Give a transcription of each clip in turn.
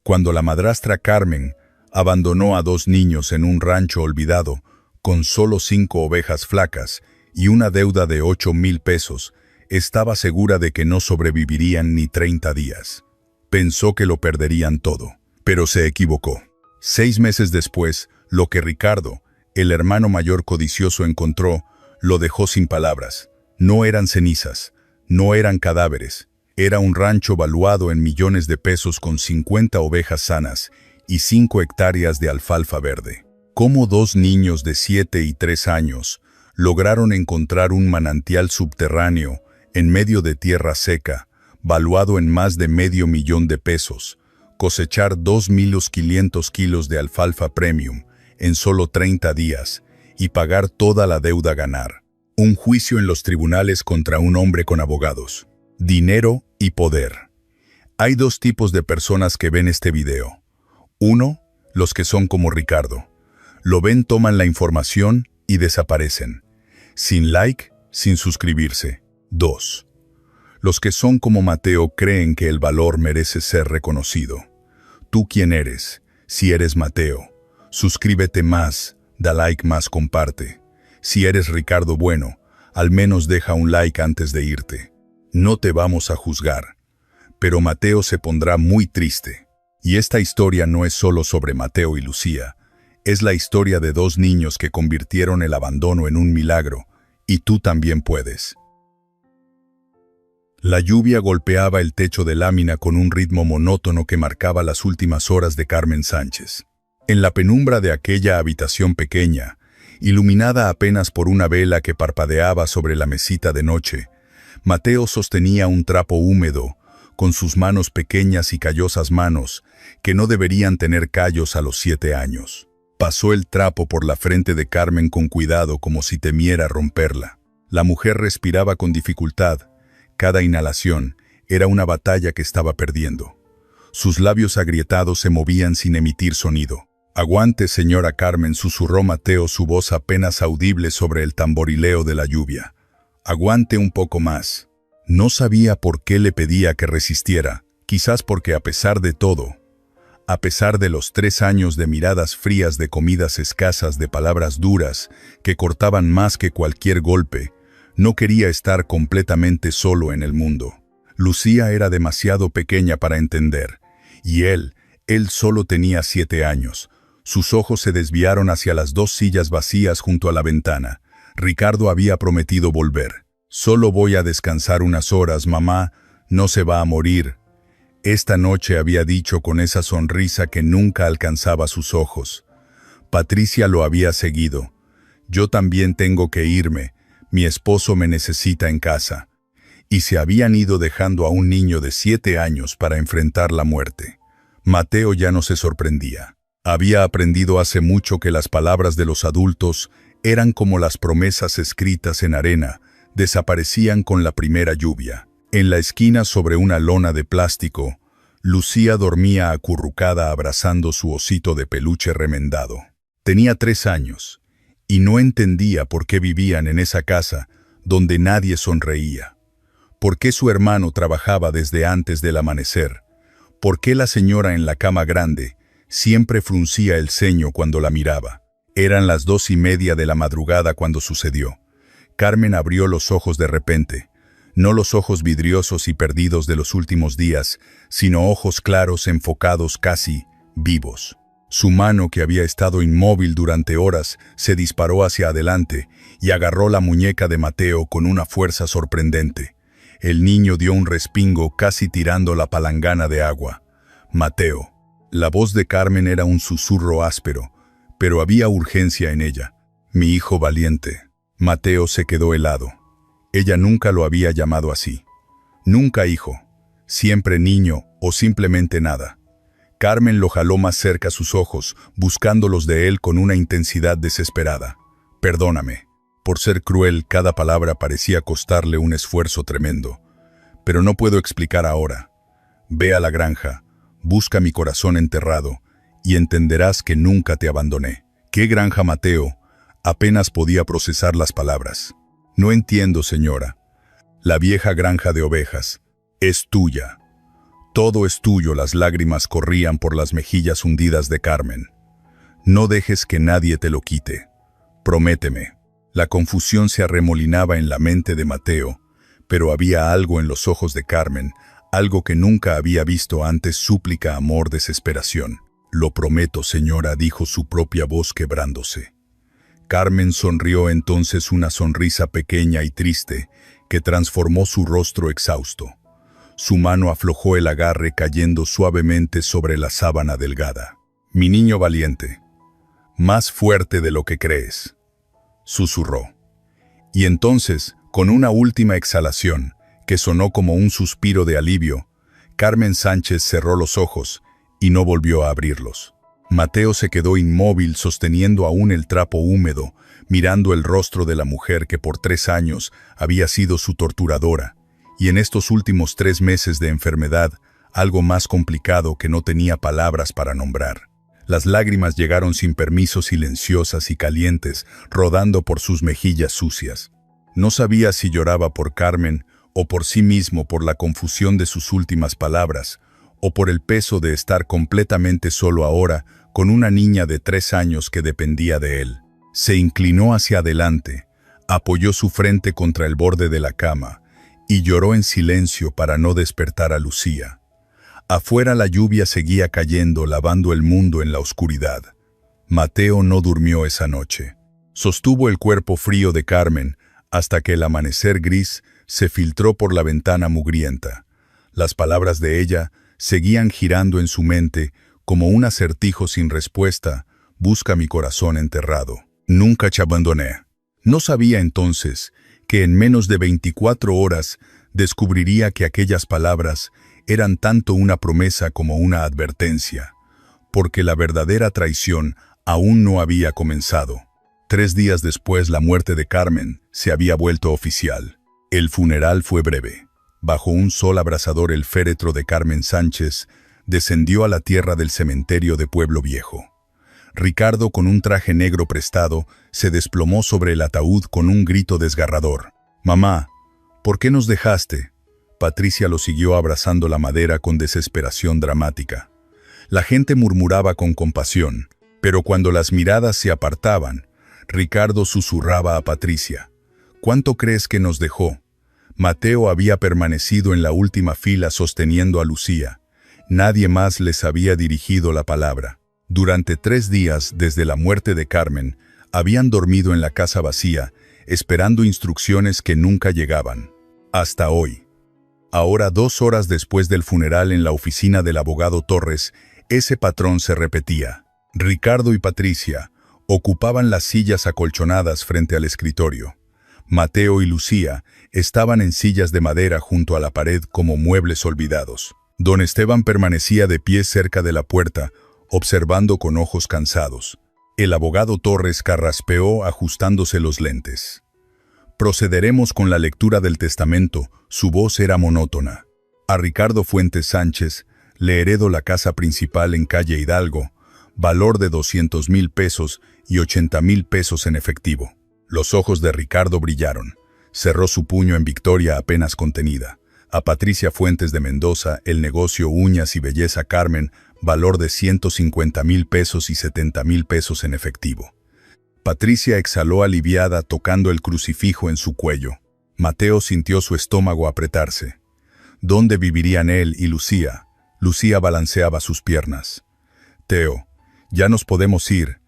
Cuando la madrastra Carmen abandonó a 2 niños en un rancho olvidado, con solo 5 ovejas flacas y una deuda de 8,000 pesos, estaba segura de que no sobrevivirían ni 30 días. Pensó que lo perderían todo, pero se equivocó. 6 meses después, lo que Ricardo, el hermano mayor codicioso, encontró, lo dejó sin palabras. No eran cenizas, no eran cadáveres, era un rancho valuado en millones de pesos con 50 ovejas sanas y 5 hectáreas de alfalfa verde. ¿Cómo 2 niños de 7 y 3 años lograron encontrar un manantial subterráneo en medio de tierra seca, valuado en más de $500,000 de pesos, cosechar 2,500 kilos de alfalfa premium en solo 30 días y pagar toda la deuda, ganar un juicio en los tribunales contra un hombre con abogados, dinero y poder? Hay 2 tipos de personas que ven este video. 1, los que son como Ricardo. Lo ven, toman la información y desaparecen. Sin like, sin suscribirse. 2. Los que son como Mateo creen que el valor merece ser reconocido. ¿Tú quién eres? Si eres Mateo, suscríbete más, da like más, comparte. Si eres Ricardo, bueno, al menos deja un like antes de irte. No te vamos a juzgar. Pero Mateo se pondrá muy triste. Y esta historia no es solo sobre Mateo y Lucía, es la historia de 2 niños que convirtieron el abandono en un milagro, y tú también puedes. La lluvia golpeaba el techo de lámina con un ritmo monótono que marcaba las últimas horas de Carmen Sánchez. En la penumbra de aquella habitación pequeña, iluminada apenas por una vela que parpadeaba sobre la mesita de noche, Mateo sostenía un trapo húmedo, con sus manos pequeñas y callosas manos, que no deberían tener callos a los 7 años. Pasó el trapo por la frente de Carmen con cuidado, como si temiera romperla. La mujer respiraba con dificultad. Cada inhalación era una batalla que estaba perdiendo. Sus labios agrietados se movían sin emitir sonido. «Aguante, señora Carmen», susurró Mateo, su voz apenas audible sobre el tamborileo de la lluvia. «Aguante un poco más». No sabía por qué le pedía que resistiera, quizás porque a pesar de todo, a pesar de los 3 años de miradas frías, de comidas escasas, de palabras duras que cortaban más que cualquier golpe, no quería estar completamente solo en el mundo. Lucía era demasiado pequeña para entender, y él solo tenía 7 años. Sus ojos se desviaron hacia las 2 sillas vacías junto a la ventana. Ricardo había prometido volver. «Solo voy a descansar unas horas, mamá, no se va a morir». Esta noche había dicho con esa sonrisa que nunca alcanzaba sus ojos. Patricia lo había seguido. «Yo también tengo que irme, mi esposo me necesita en casa». Y se habían ido dejando a un niño de 7 años para enfrentar la muerte. Mateo ya no se sorprendía. Había aprendido hace mucho que las palabras de los adultos eran como las promesas escritas en arena, desaparecían con la primera lluvia. En la esquina, sobre una lona de plástico, Lucía dormía acurrucada abrazando su osito de peluche remendado. Tenía 3 años, y no entendía por qué vivían en esa casa donde nadie sonreía. ¿Por qué su hermano trabajaba desde antes del amanecer? ¿Por qué la señora en la cama grande siempre fruncía el ceño cuando la miraba? Eran las 2:30 de la madrugada cuando sucedió. Carmen abrió los ojos de repente, no los ojos vidriosos y perdidos de los últimos días, sino ojos claros, enfocados, casi vivos. Su mano, que había estado inmóvil durante horas, se disparó hacia adelante y agarró la muñeca de Mateo con una fuerza sorprendente. El niño dio un respingo, casi tirando la palangana de agua. «Mateo». La voz de Carmen era un susurro áspero, pero había urgencia en ella. «Mi hijo valiente». Mateo se quedó helado. Ella nunca lo había llamado así. Nunca hijo, siempre niño o simplemente nada. Carmen lo jaló más cerca a sus ojos, buscándolos de él con una intensidad desesperada. «Perdóname. Por ser cruel, cada palabra parecía costarle un esfuerzo tremendo. Pero no puedo explicar ahora. Ve a la granja, busca mi corazón enterrado, y entenderás que nunca te abandoné». «¿Qué granja, Mateo?» Apenas podía procesar las palabras. «No entiendo, señora. La vieja granja de ovejas. Es tuya. Todo es tuyo. Las lágrimas corrían por las mejillas hundidas de Carmen. No dejes que nadie te lo quite. Prométeme. La confusión se arremolinaba en la mente de Mateo, pero había algo en los ojos de Carmen, algo que nunca había visto antes: súplica, amor, desesperación. Lo prometo, señora, dijo su propia voz quebrándose. Carmen sonrió entonces, una sonrisa pequeña y triste que transformó su rostro exhausto. Su mano aflojó el agarre, cayendo suavemente sobre la sábana delgada. Mi niño valiente, más fuerte de lo que crees, susurró. Y entonces, con una última exhalación, que sonó como un suspiro de alivio, Carmen Sánchez cerró los ojos y no volvió a abrirlos. Mateo se quedó inmóvil, sosteniendo aún el trapo húmedo, mirando el rostro de la mujer que por 3 años había sido su torturadora, y en estos últimos 3 meses de enfermedad, algo más complicado que no tenía palabras para nombrar. Las lágrimas llegaron sin permiso, silenciosas y calientes, rodando por sus mejillas sucias. No sabía si lloraba por Carmen o por sí mismo, por la confusión de sus últimas palabras, o por el peso de estar completamente solo ahora con una niña de 3 años que dependía de él. Se inclinó hacia adelante, apoyó su frente contra el borde de la cama y lloró en silencio para no despertar a Lucía. Afuera la lluvia seguía cayendo, lavando el mundo en la oscuridad. Mateo no durmió esa noche. Sostuvo el cuerpo frío de Carmen hasta que el amanecer gris se filtró por la ventana mugrienta. Las palabras de ella seguían girando en su mente como un acertijo sin respuesta: busca mi corazón enterrado. Nunca te abandoné. No sabía entonces que en menos de 24 horas descubriría que aquellas palabras eran tanto una promesa como una advertencia, porque la verdadera traición aún no había comenzado. 3 días después, la muerte de Carmen se había vuelto oficial. El funeral fue breve. Bajo un sol abrasador, el féretro de Carmen Sánchez descendió a la tierra del cementerio de Pueblo Viejo. Ricardo, con un traje negro prestado, se desplomó sobre el ataúd con un grito desgarrador. «Mamá, ¿por qué nos dejaste?». Patricia lo siguió abrazando la madera con desesperación dramática. La gente murmuraba con compasión, pero cuando las miradas se apartaban, Ricardo susurraba a Patricia: «¿Cuánto crees que nos dejó?». Mateo había permanecido en la última fila sosteniendo a Lucía. Nadie más les había dirigido la palabra. Durante 3 días, desde la muerte de Carmen, habían dormido en la casa vacía, esperando instrucciones que nunca llegaban. Hasta hoy. Ahora, 2 horas después del funeral, en la oficina del abogado Torres, ese patrón se repetía. Ricardo y Patricia ocupaban las sillas acolchonadas frente al escritorio. Mateo y Lucía estaban en sillas de madera junto a la pared como muebles olvidados. Don Esteban permanecía de pie cerca de la puerta, observando con ojos cansados. El abogado Torres carraspeó ajustándose los lentes. «Procederemos con la lectura del testamento». Su voz era monótona. «A Ricardo Fuentes Sánchez le heredo la casa principal en calle Hidalgo, valor de 200,000 pesos y 80,000 pesos en efectivo». Los ojos de Ricardo brillaron. Cerró su puño en victoria apenas contenida. «A Patricia Fuentes de Mendoza, el negocio Uñas y Belleza Carmen, valor de 150,000 pesos y 70,000 pesos en efectivo». Patricia exhaló aliviada, tocando el crucifijo en su cuello. Mateo sintió su estómago apretarse. ¿Dónde vivirían él y Lucía? Lucía balanceaba sus piernas. «Teo, ya nos podemos ir».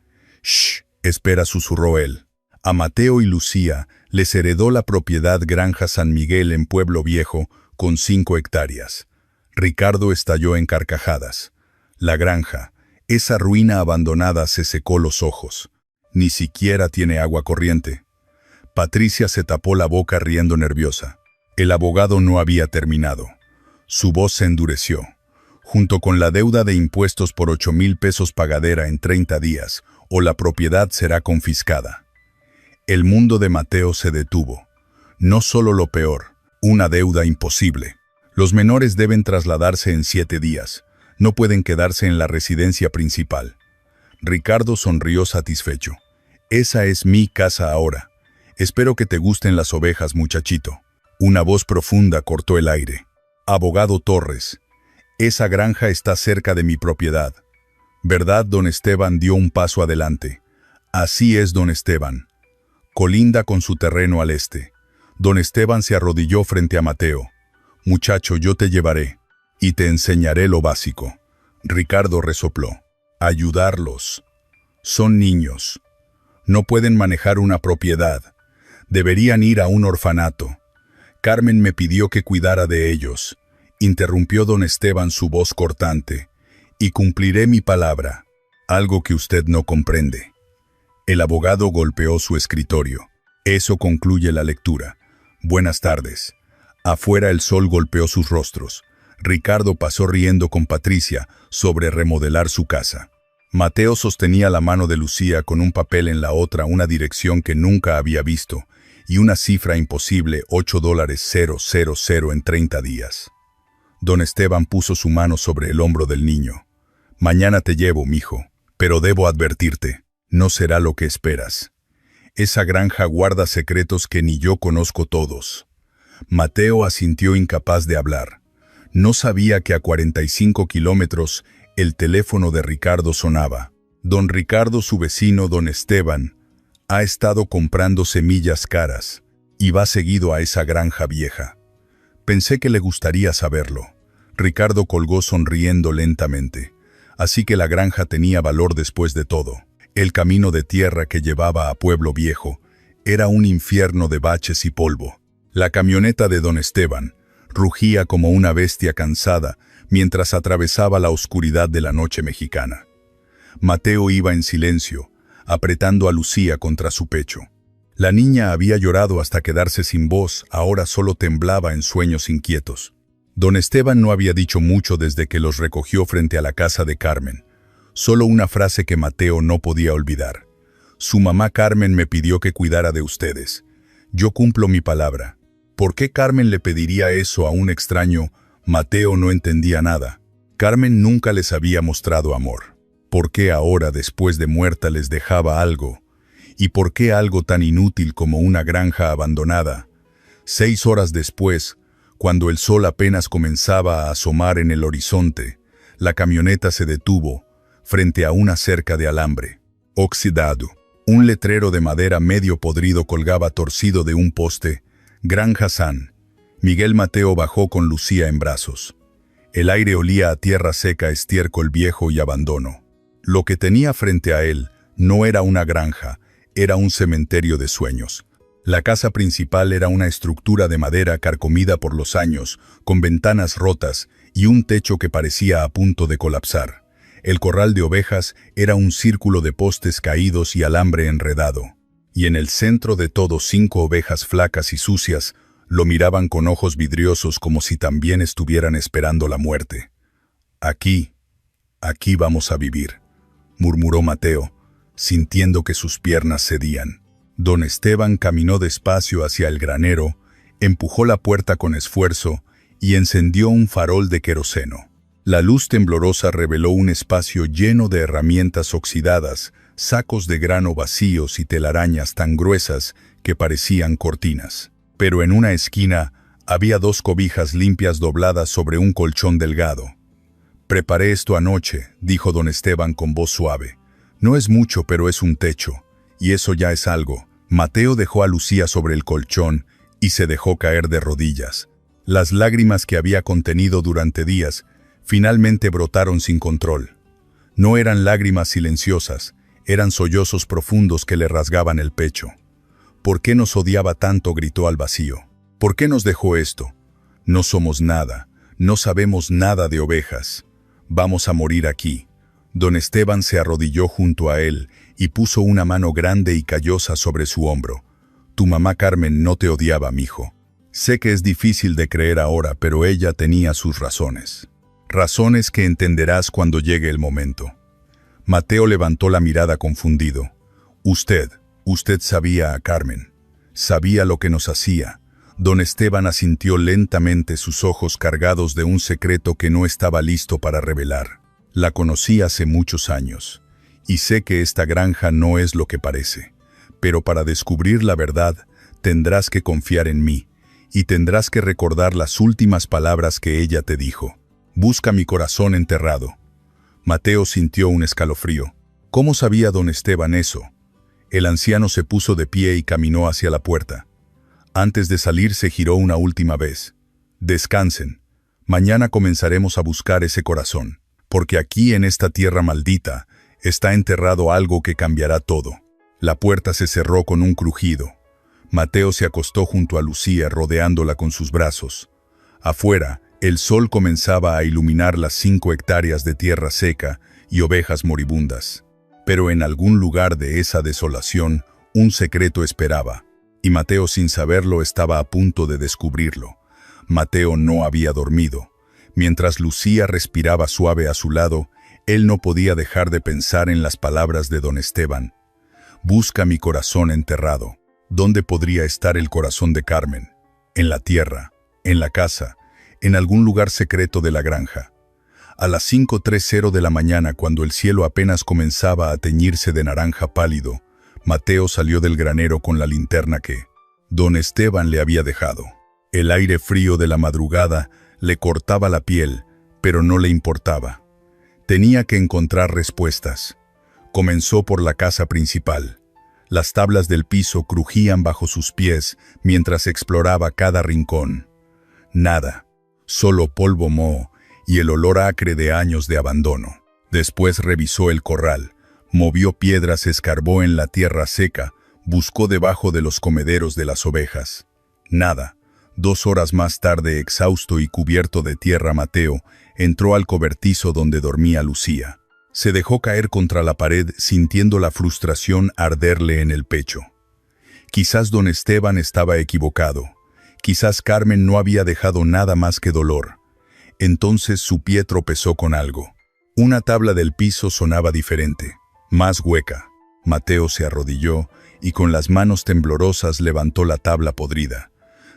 «Shh, espera», susurró él. A Mateo y Lucía les heredó la propiedad Granja San Miguel en Pueblo Viejo, con 5 hectáreas. Ricardo estalló en carcajadas. La granja, esa ruina abandonada, se secó los ojos. Ni siquiera tiene agua corriente. Patricia se tapó la boca riendo nerviosa. El abogado no había terminado. Su voz se endureció. Junto con la deuda de impuestos por 8,000 pesos pagadera en 30 días, o la propiedad será confiscada. El mundo de Mateo se detuvo. No solo lo peor, una deuda imposible. Los menores deben trasladarse en 7 días. No pueden quedarse en la residencia principal. Ricardo sonrió satisfecho. «Esa es mi casa ahora. Espero que te gusten las ovejas, muchachito». Una voz profunda cortó el aire. «Abogado Torres, Esa granja está cerca de mi propiedad. ¿Verdad? Don Esteban dio un paso adelante. Así es, don Esteban. Colinda con su terreno al este. Don Esteban se arrodilló frente a Mateo. Muchacho, yo te llevaré y te enseñaré lo básico. Ricardo resopló. Ayudarlos. Son niños. No pueden manejar una propiedad. Deberían ir a un orfanato. Carmen me pidió que cuidara de ellos. Interrumpió don Esteban su voz cortante. Y cumpliré mi palabra. Algo que usted no comprende. El abogado golpeó su escritorio. Eso concluye la lectura. Buenas tardes. Afuera el sol golpeó sus rostros. Ricardo pasó riendo con Patricia sobre remodelar su casa. Mateo sostenía la mano de Lucía con un papel en la otra, una dirección que nunca había visto, y una cifra imposible, $8,000 en 30 días. Don Esteban puso su mano sobre el hombro del niño. Mañana te llevo, mijo, pero debo advertirte, no será lo que esperas. Esa granja guarda secretos que ni yo conozco todos. Mateo asintió incapaz de hablar. No sabía que a 45 kilómetros el teléfono de Ricardo sonaba. Don Ricardo, su vecino, don Esteban, ha estado comprando semillas caras y va seguido a esa granja vieja. Pensé que le gustaría saberlo. Ricardo colgó sonriendo lentamente. Así que la granja tenía valor después de todo. El camino de tierra que llevaba a Pueblo Viejo era un infierno de baches y polvo. La camioneta de don Esteban rugía como una bestia cansada mientras atravesaba la oscuridad de la noche mexicana. Mateo iba en silencio, apretando a Lucía contra su pecho. La niña había llorado hasta quedarse sin voz, ahora solo temblaba en sueños inquietos. Don Esteban no había dicho mucho desde que los recogió frente a la casa de Carmen. Solo una frase que Mateo no podía olvidar. Su mamá Carmen me pidió que cuidara de ustedes. Yo cumplo mi palabra. ¿Por qué Carmen le pediría eso a un extraño? Mateo no entendía nada. Carmen nunca les había mostrado amor. ¿Por qué ahora, después de muerta, les dejaba algo? ¿Y por qué algo tan inútil como una granja abandonada? 6 horas después, cuando el sol apenas comenzaba a asomar en el horizonte, la camioneta se detuvo frente a una cerca de alambre. Oxidado. Un letrero de madera medio podrido colgaba torcido de un poste. Granja San. Miguel Mateo bajó con Lucía en brazos. El aire olía a tierra seca, estiércol viejo y abandono. Lo que tenía frente a él no era una granja, era un cementerio de sueños. La casa principal era una estructura de madera carcomida por los años, con ventanas rotas y un techo que parecía a punto de colapsar. El corral de ovejas era un círculo de postes caídos y alambre enredado. Y en el centro de todo 5 ovejas flacas y sucias lo miraban con ojos vidriosos como si también estuvieran esperando la muerte. Aquí vamos a vivir, murmuró Mateo, sintiendo que sus piernas cedían. Don Esteban caminó despacio hacia el granero, empujó la puerta con esfuerzo y encendió un farol de queroseno. La luz temblorosa reveló un espacio lleno de herramientas oxidadas, sacos de grano vacíos y telarañas tan gruesas que parecían cortinas. Pero en una esquina había 2 cobijas limpias dobladas sobre un colchón delgado. «Preparé esto anoche», dijo don Esteban con voz suave. «No es mucho, pero es un techo, y eso ya es algo». Mateo dejó a Lucía sobre el colchón y se dejó caer de rodillas. Las lágrimas que había contenido durante días finalmente brotaron sin control. No eran lágrimas silenciosas, eran sollozos profundos que le rasgaban el pecho. ¿Por qué nos odiaba tanto?, gritó al vacío. ¿Por qué nos dejó esto? No somos nada, no sabemos nada de ovejas. Vamos a morir aquí. Don Esteban se arrodilló junto a él y puso una mano grande y callosa sobre su hombro. Tu mamá Carmen no te odiaba, mijo. Sé que es difícil de creer ahora, pero ella tenía sus razones. Razones que entenderás cuando llegue el momento. Mateo levantó la mirada confundido. Usted sabía a Carmen. Sabía lo que nos hacía. Don Esteban asintió lentamente, sus ojos cargados de un secreto que no estaba listo para revelar. La conocí hace muchos años, y sé que esta granja no es lo que parece. Pero para descubrir la verdad, tendrás que confiar en mí, y tendrás que recordar las últimas palabras que ella te dijo. Busca mi corazón enterrado. Mateo sintió un escalofrío. ¿Cómo sabía don Esteban eso? El anciano se puso de pie y caminó hacia la puerta. Antes de salir se giró una última vez. Descansen. Mañana comenzaremos a buscar ese corazón, porque aquí en esta tierra maldita está enterrado algo que cambiará todo. La puerta se cerró con un crujido. Mateo se acostó junto a Lucía rodeándola con sus brazos. Afuera, el sol comenzaba a iluminar las 5 hectáreas de tierra seca y ovejas moribundas. Pero en algún lugar de esa desolación, un secreto esperaba, y Mateo sin saberlo estaba a punto de descubrirlo. Mateo no había dormido. Mientras Lucía respiraba suave a su lado, él no podía dejar de pensar en las palabras de don Esteban. Busca mi corazón enterrado. ¿Dónde podría estar el corazón de Carmen? En la tierra, en la casa, en algún lugar secreto de la granja. A las 5:30 de la mañana, cuando el cielo apenas comenzaba a teñirse de naranja pálido, Mateo salió del granero con la linterna que don Esteban le había dejado. El aire frío de la madrugada le cortaba la piel, pero no le importaba. Tenía que encontrar respuestas. Comenzó por la casa principal. Las tablas del piso crujían bajo sus pies mientras exploraba cada rincón. Nada, solo polvo moho y el olor acre de años de abandono. Después revisó el corral, movió piedras, escarbó en la tierra seca, buscó debajo de los comederos de las ovejas. Nada. 2 horas más tarde, exhausto y cubierto de tierra, Mateo entró al cobertizo donde dormía Lucía. Se dejó caer contra la pared sintiendo la frustración arderle en el pecho. Quizás don Esteban estaba equivocado. Quizás Carmen no había dejado nada más que dolor. Entonces su pie tropezó con algo. Una tabla del piso sonaba diferente, más hueca. Mateo se arrodilló y con las manos temblorosas levantó la tabla podrida.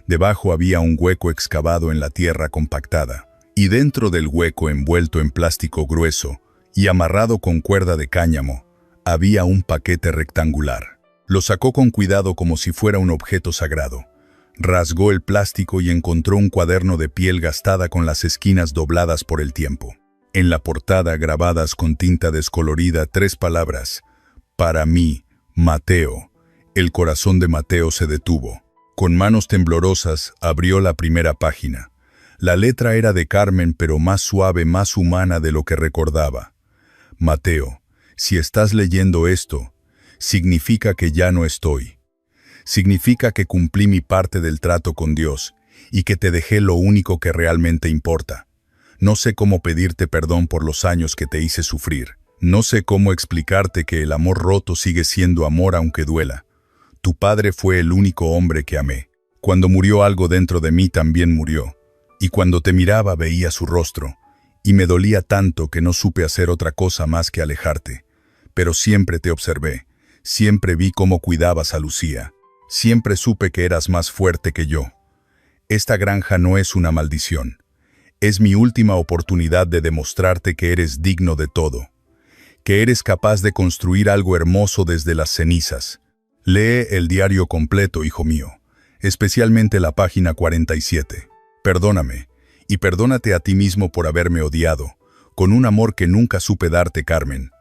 Debajo había un hueco excavado en la tierra compactada, y dentro del hueco, envuelto en plástico grueso y amarrado con cuerda de cáñamo, había un paquete rectangular. Lo sacó con cuidado como si fuera un objeto sagrado. Rasgó el plástico y encontró un cuaderno de piel gastada con las esquinas dobladas por el tiempo. En la portada, grabadas con tinta descolorida, 3 palabras: para mí, Mateo. El corazón de Mateo se detuvo. Con manos temblorosas abrió la primera página. La letra era de Carmen, pero más suave, más humana de lo que recordaba. Mateo, si estás leyendo esto, significa que ya no estoy. Significa que cumplí mi parte del trato con Dios y que te dejé lo único que realmente importa. No sé cómo pedirte perdón por los años que te hice sufrir. No sé cómo explicarte que el amor roto sigue siendo amor aunque duela. Tu padre fue el único hombre que amé. Cuando murió algo dentro de mí también murió. Y cuando te miraba veía su rostro. Y me dolía tanto que no supe hacer otra cosa más que alejarte. Pero siempre te observé. Siempre vi cómo cuidabas a Lucía. Siempre supe que eras más fuerte que yo. Esta granja no es una maldición. Es mi última oportunidad de demostrarte que eres digno de todo. Que eres capaz de construir algo hermoso desde las cenizas. Lee el diario completo, hijo mío, especialmente la página 47. Perdóname, y perdónate a ti mismo por haberme odiado, con un amor que nunca supe darte, Carmen.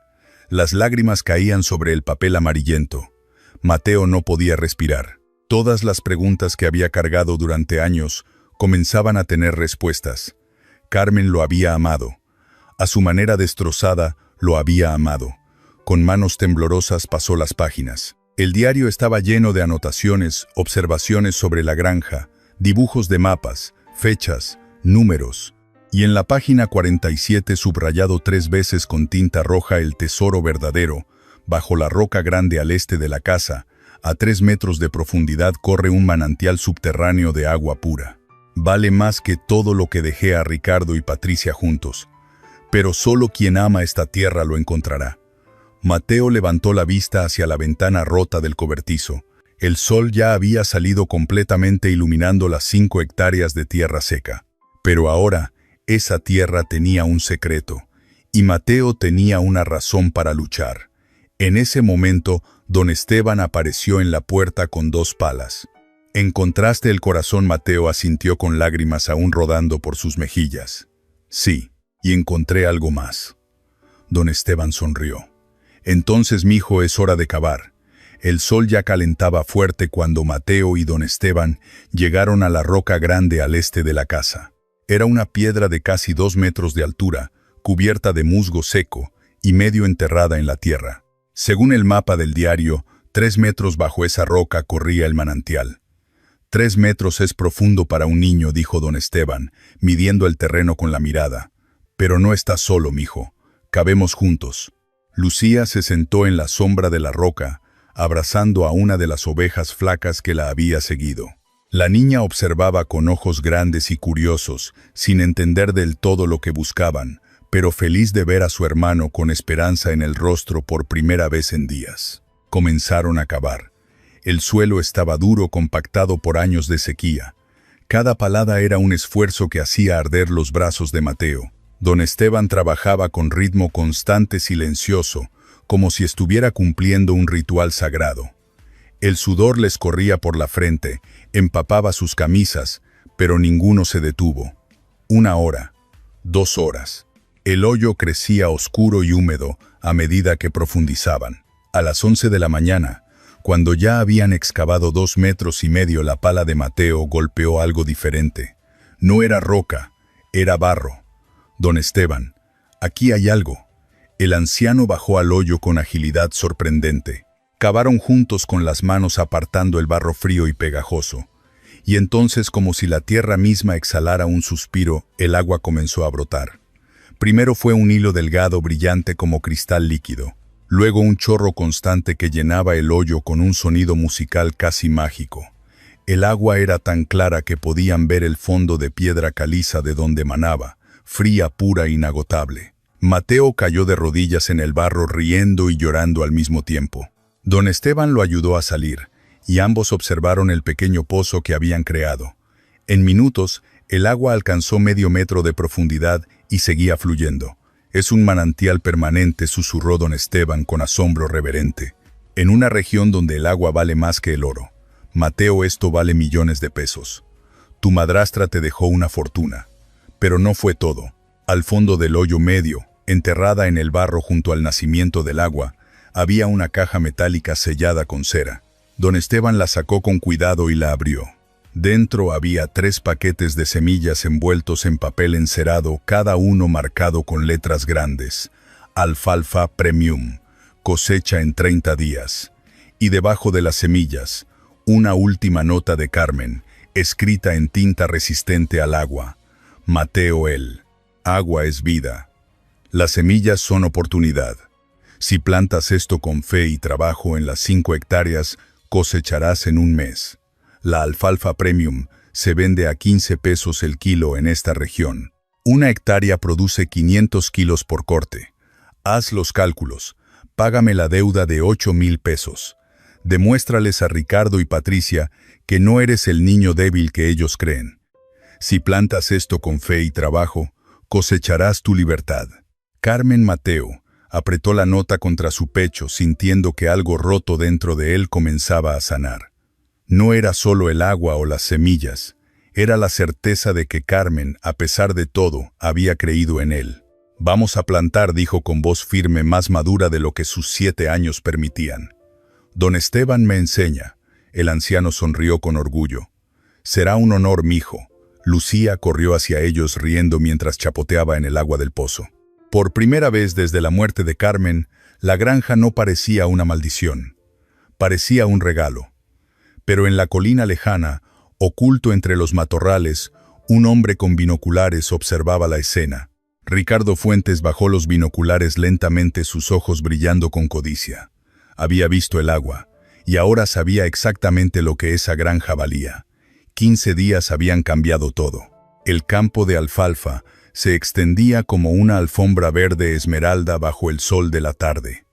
Las lágrimas caían sobre el papel amarillento. Mateo no podía respirar. Todas las preguntas que había cargado durante años comenzaban a tener respuestas. Carmen lo había amado. A su manera destrozada, lo había amado. Con manos temblorosas pasó las páginas. El diario estaba lleno de anotaciones, observaciones sobre la granja, dibujos de mapas, fechas, números. Y en la página 47, subrayado 3 veces con tinta roja, el tesoro verdadero: bajo la roca grande al este de la casa, a 3 metros de profundidad, corre un manantial subterráneo de agua pura. Vale más que todo lo que dejé a Ricardo y Patricia juntos. Pero solo quien ama esta tierra lo encontrará. Mateo levantó la vista hacia la ventana rota del cobertizo. El sol ya había salido completamente, iluminando las 5 hectáreas de tierra seca. Pero ahora, esa tierra tenía un secreto, y Mateo tenía una razón para luchar. En ese momento, don Esteban apareció en la puerta con 2 palas. ¿Encontraste el corazón? Mateo asintió con lágrimas aún rodando por sus mejillas. Sí. Y encontré algo más. Don Esteban sonrió. Entonces, mijo, es hora de cavar. El sol ya calentaba fuerte cuando Mateo y don Esteban llegaron a la roca grande al este de la casa. Era una piedra de casi 2 metros de altura, cubierta de musgo seco y medio enterrada en la tierra. Según el mapa del diario, 3 metros bajo esa roca corría el manantial. 3 metros es profundo para un niño, dijo don Esteban, midiendo el terreno con la mirada. Pero no estás solo, mijo. Cabemos juntos. Lucía se sentó en la sombra de la roca, abrazando a una de las ovejas flacas que la había seguido. La niña observaba con ojos grandes y curiosos, sin entender del todo lo que buscaban, pero feliz de ver a su hermano con esperanza en el rostro por primera vez en días. Comenzaron a cavar. El suelo estaba duro, compactado por años de sequía. Cada palada era un esfuerzo que hacía arder los brazos de Mateo. Don Esteban trabajaba con ritmo constante, silencioso, como si estuviera cumpliendo un ritual sagrado. El sudor les corría por la frente, empapaba sus camisas, pero ninguno se detuvo. 1 hora, 2 horas. El hoyo crecía oscuro y húmedo a medida que profundizaban. A las 11 de la mañana, cuando ya habían excavado 2,5 metros, la pala de Mateo golpeó algo diferente. No era roca, era barro. Don Esteban, aquí hay algo. El anciano bajó al hoyo con agilidad sorprendente. Cavaron juntos con las manos apartando el barro frío y pegajoso. Y entonces, como si la tierra misma exhalara un suspiro, el agua comenzó a brotar. Primero fue un hilo delgado brillante como cristal líquido. Luego un chorro constante que llenaba el hoyo con un sonido musical casi mágico. El agua era tan clara que podían ver el fondo de piedra caliza de donde manaba, fría, pura, inagotable. Mateo cayó de rodillas en el barro riendo y llorando al mismo tiempo. Don Esteban lo ayudó a salir, y ambos observaron el pequeño pozo que habían creado. En minutos, el agua alcanzó medio metro de profundidad y seguía fluyendo. Es un manantial permanente, susurró don Esteban con asombro reverente. En una región donde el agua vale más que el oro. Mateo, esto vale millones de pesos. Tu madrastra te dejó una fortuna. Pero no fue todo. Al fondo del hoyo medio, enterrada en el barro junto al nacimiento del agua, había una caja metálica sellada con cera. Don Esteban la sacó con cuidado y la abrió. Dentro había 3 paquetes de semillas envueltos en papel encerado, cada uno marcado con letras grandes. Alfalfa Premium, cosecha en 30 días. Y debajo de las semillas, una última nota de Carmen, escrita en tinta resistente al agua. Mateo, el agua es vida. Las semillas son oportunidad. Si plantas esto con fe y trabajo en las 5 hectáreas, cosecharás en 1 mes. La alfalfa premium se vende a 15 pesos el kilo en esta región. 1 hectárea produce 500 kilos por corte. Haz los cálculos. Págame la deuda de 8,000 pesos. Demuéstrales a Ricardo y Patricia que no eres el niño débil que ellos creen. Si plantas esto con fe y trabajo, cosecharás tu libertad. Carmen Mateo apretó la nota contra su pecho, sintiendo que algo roto dentro de él comenzaba a sanar. No era solo el agua o las semillas, era la certeza de que Carmen, a pesar de todo, había creído en él. Vamos a plantar, dijo con voz firme, más madura de lo que sus 7 años permitían. Don Esteban me enseña. El anciano sonrió con orgullo. Será un honor, mijo. Lucía corrió hacia ellos riendo mientras chapoteaba en el agua del pozo. Por primera vez desde la muerte de Carmen, la granja no parecía una maldición. Parecía un regalo. Pero en la colina lejana, oculto entre los matorrales, un hombre con binoculares observaba la escena. Ricardo Fuentes bajó los binoculares lentamente, sus ojos brillando con codicia. Había visto el agua, y ahora sabía exactamente lo que esa granja valía. 15 días habían cambiado todo. El campo de alfalfa se extendía como una alfombra verde esmeralda bajo el sol de la tarde.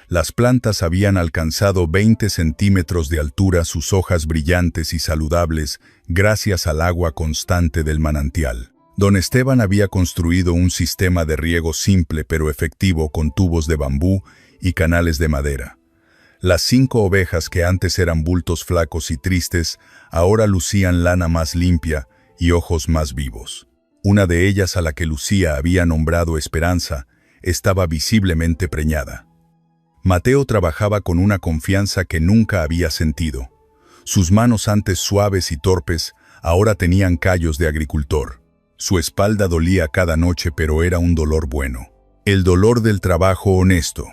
Las plantas habían alcanzado 20 centímetros de altura, sus hojas brillantes y saludables, gracias al agua constante del manantial. Don Esteban había construido un sistema de riego simple pero efectivo con tubos de bambú y canales de madera. Las 5 ovejas que antes eran bultos flacos y tristes, ahora lucían lana más limpia y ojos más vivos. Una de ellas, a la que Lucía había nombrado Esperanza, estaba visiblemente preñada. Mateo trabajaba con una confianza que nunca había sentido. Sus manos, antes suaves y torpes, ahora tenían callos de agricultor. Su espalda dolía cada noche, pero era un dolor bueno. El dolor del trabajo honesto.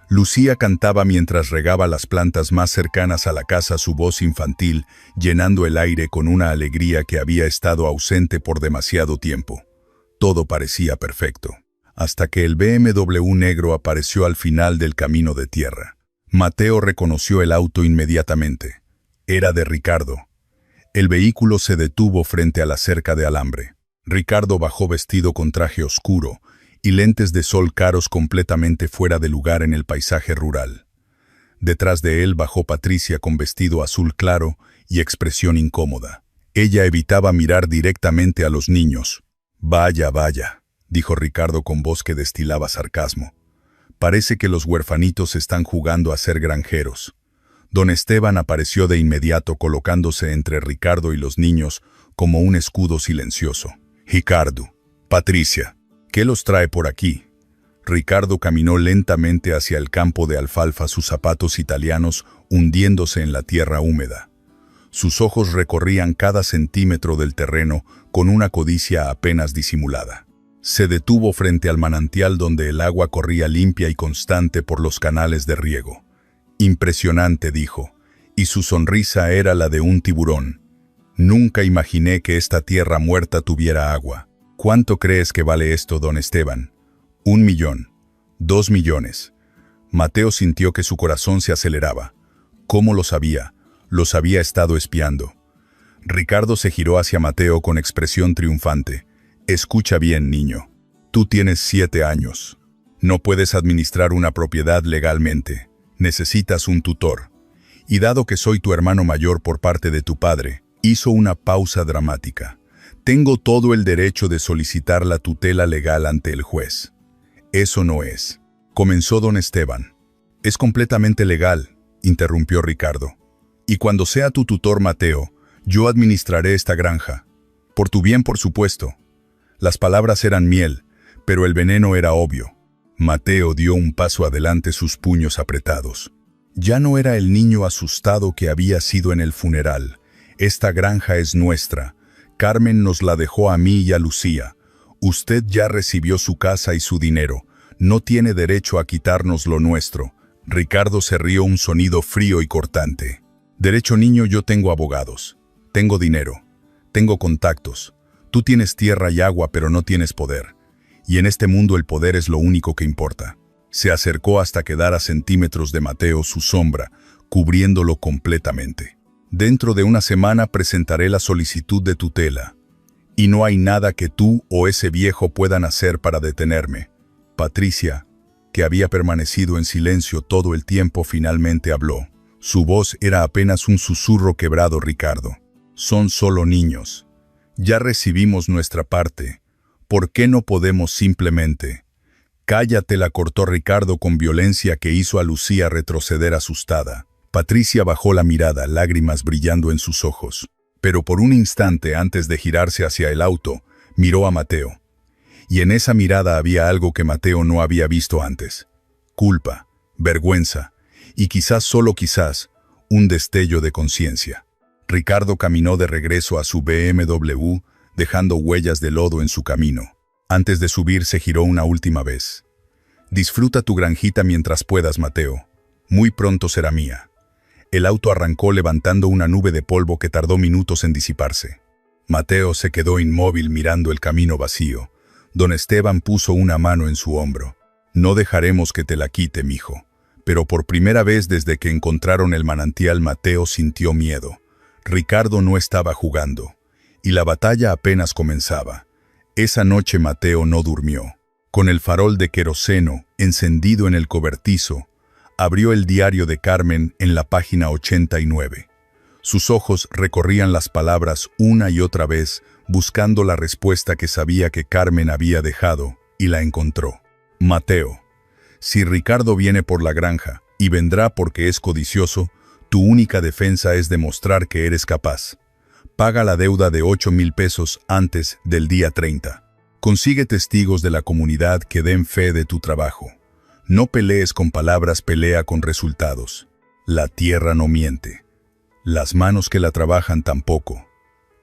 Lucía cantaba mientras regaba las plantas más cercanas a la casa, su voz infantil llenando el aire con una alegría que había estado ausente por demasiado tiempo. Todo parecía perfecto, hasta que el BMW negro apareció al final del camino de tierra. Mateo reconoció el auto inmediatamente. Era de Ricardo. El vehículo se detuvo frente a la cerca de alambre. Ricardo bajó vestido con traje oscuro y lentes de sol caros, completamente fuera de lugar en el paisaje rural. Detrás de él bajó Patricia con vestido azul claro y expresión incómoda. Ella evitaba mirar directamente a los niños. «Vaya, vaya», dijo Ricardo con voz que destilaba sarcasmo. «Parece que los huerfanitos están jugando a ser granjeros». Don Esteban apareció de inmediato, colocándose entre Ricardo y los niños como un escudo silencioso. «Ricardo, Patricia, ¿qué los trae por aquí?» Ricardo caminó lentamente hacia el campo de alfalfa, sus zapatos italianos hundiéndose en la tierra húmeda. Sus ojos recorrían cada centímetro del terreno con una codicia apenas disimulada. Se detuvo frente al manantial donde el agua corría limpia y constante por los canales de riego. «Impresionante», dijo, y su sonrisa era la de un tiburón. «Nunca imaginé que esta tierra muerta tuviera agua». «¿Cuánto crees que vale esto, don Esteban?» «1 millón. 2 millones». Mateo sintió que su corazón se aceleraba. ¿Cómo lo sabía? Los había estado espiando. Ricardo se giró hacia Mateo con expresión triunfante. «Escucha bien, niño. Tú tienes 7 años. No puedes administrar una propiedad legalmente. Necesitas un tutor. Y dado que soy tu hermano mayor por parte de tu padre», hizo una pausa dramática, «tengo todo el derecho de solicitar la tutela legal ante el juez». «Eso no es», comenzó don Esteban. «Es completamente legal», interrumpió Ricardo. «Y cuando sea tu tutor, Mateo, yo administraré esta granja. Por tu bien, por supuesto». Las palabras eran miel, pero el veneno era obvio. Mateo dio un paso adelante, sus puños apretados. Ya no era el niño asustado que había sido en el funeral. «Esta granja es nuestra. Carmen nos la dejó a mí y a Lucía. Usted ya recibió su casa y su dinero. No tiene derecho a quitarnos lo nuestro». Ricardo se rió, un sonido frío y cortante. «Derecho, niño, yo tengo abogados. Tengo dinero. Tengo contactos. Tú tienes tierra y agua, pero no tienes poder. Y en este mundo el poder es lo único que importa». Se acercó hasta quedar a centímetros de Mateo, su sombra, cubriéndolo completamente. «Dentro de una semana presentaré la solicitud de tutela. Y no hay nada que tú o ese viejo puedan hacer para detenerme». Patricia, que había permanecido en silencio todo el tiempo, finalmente habló. Su voz era apenas un susurro quebrado. «Ricardo, son solo niños. Ya recibimos nuestra parte. ¿Por qué no podemos simplemente...?» «Cállate», la cortó Ricardo con violencia, que hizo a Lucía retroceder asustada. Patricia bajó la mirada, lágrimas brillando en sus ojos. Pero por un instante, antes de girarse hacia el auto, miró a Mateo. Y en esa mirada había algo que Mateo no había visto antes. Culpa, vergüenza, y quizás, solo quizás, un destello de conciencia. Ricardo caminó de regreso a su BMW, dejando huellas de lodo en su camino. Antes de subir, se giró una última vez. «Disfruta tu granjita mientras puedas, Mateo. Muy pronto será mía». El auto arrancó levantando una nube de polvo que tardó minutos en disiparse. Mateo se quedó inmóvil mirando el camino vacío. Don Esteban puso una mano en su hombro. «No dejaremos que te la quite, mijo». Pero por primera vez desde que encontraron el manantial, Mateo sintió miedo. Ricardo no estaba jugando, y la batalla apenas comenzaba. Esa noche Mateo no durmió. Con el farol de queroseno encendido en el cobertizo, abrió el diario de Carmen en la página 89. Sus ojos recorrían las palabras una y otra vez, buscando la respuesta que sabía que Carmen había dejado, y la encontró. «Mateo, si Ricardo viene por la granja, y vendrá porque es codicioso, tu única defensa es demostrar que eres capaz. Paga la deuda de 8,000 pesos antes del día 30. Consigue testigos de la comunidad que den fe de tu trabajo. No pelees con palabras, pelea con resultados. La tierra no miente. Las manos que la trabajan tampoco.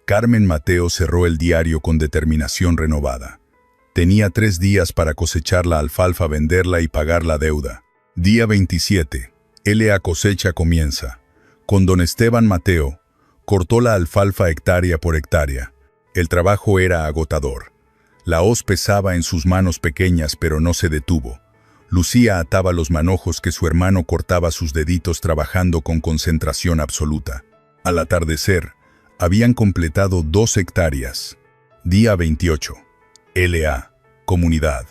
Carmen Mateo cerró el diario con determinación renovada. Tenía 3 días para cosechar la alfalfa, venderla y pagar la deuda. Día 27. La cosecha comienza. Con don Esteban Mateo, cortó la alfalfa hectárea por hectárea. El trabajo era agotador. La hoz pesaba en sus manos pequeñas, pero no se detuvo. Lucía ataba los manojos que su hermano cortaba sus deditos trabajando con concentración absoluta. Al atardecer, habían completado 2 hectáreas. Día 28. La comunidad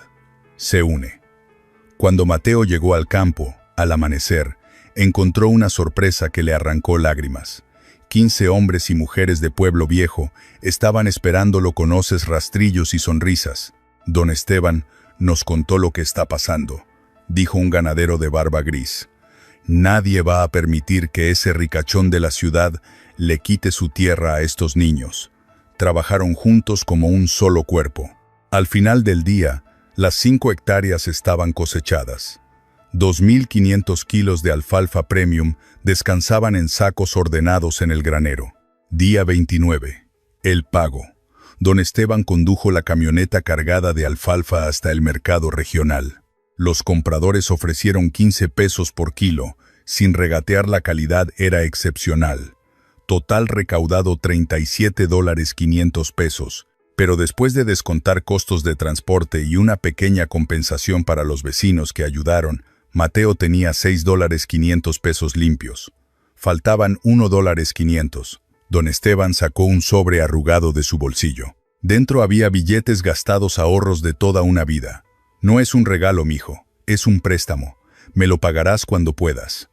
se une. Cuando Mateo llegó al campo, al amanecer, encontró una sorpresa que le arrancó lágrimas. 15 hombres y mujeres de Pueblo Viejo estaban esperándolo con hoces, rastrillos y sonrisas. Don Esteban nos contó lo que está pasando, dijo un ganadero de barba gris. Nadie va a permitir que ese ricachón de la ciudad le quite su tierra a estos niños. Trabajaron juntos como un solo cuerpo. Al final del día, las 5 hectáreas estaban cosechadas. 2,500 kilos de alfalfa premium descansaban en sacos ordenados en el granero. Día 29. El pago. Don Esteban condujo la camioneta cargada de alfalfa hasta el mercado regional. Los compradores ofrecieron 15 pesos por kilo, sin regatear. La calidad era excepcional. Total recaudado $37,500 pesos, pero después de descontar costos de transporte y una pequeña compensación para los vecinos que ayudaron, Mateo tenía $6,500 pesos limpios. Faltaban $1,500. Don Esteban sacó un sobre arrugado de su bolsillo. Dentro había billetes gastados, ahorros de toda una vida. No es un regalo, mijo, es un préstamo. Me lo pagarás cuando puedas.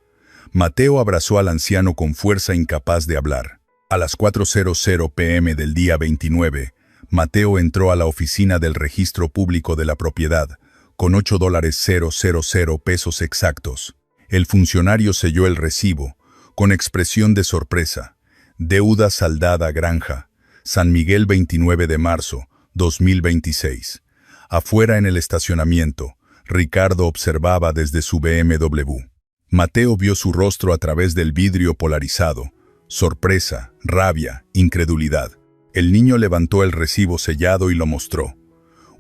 Mateo abrazó al anciano con fuerza, incapaz de hablar. A las 4:00 p.m. del día 29, Mateo entró a la oficina del registro público de la propiedad, con $8,000 pesos exactos. El funcionario selló el recibo, con expresión de sorpresa. Deuda saldada, Granja, San Miguel, 29 de marzo, 2026. Afuera en el estacionamiento, Ricardo observaba desde su BMW. Mateo vio su rostro a través del vidrio polarizado. Sorpresa, rabia, incredulidad. El niño levantó el recibo sellado y lo mostró.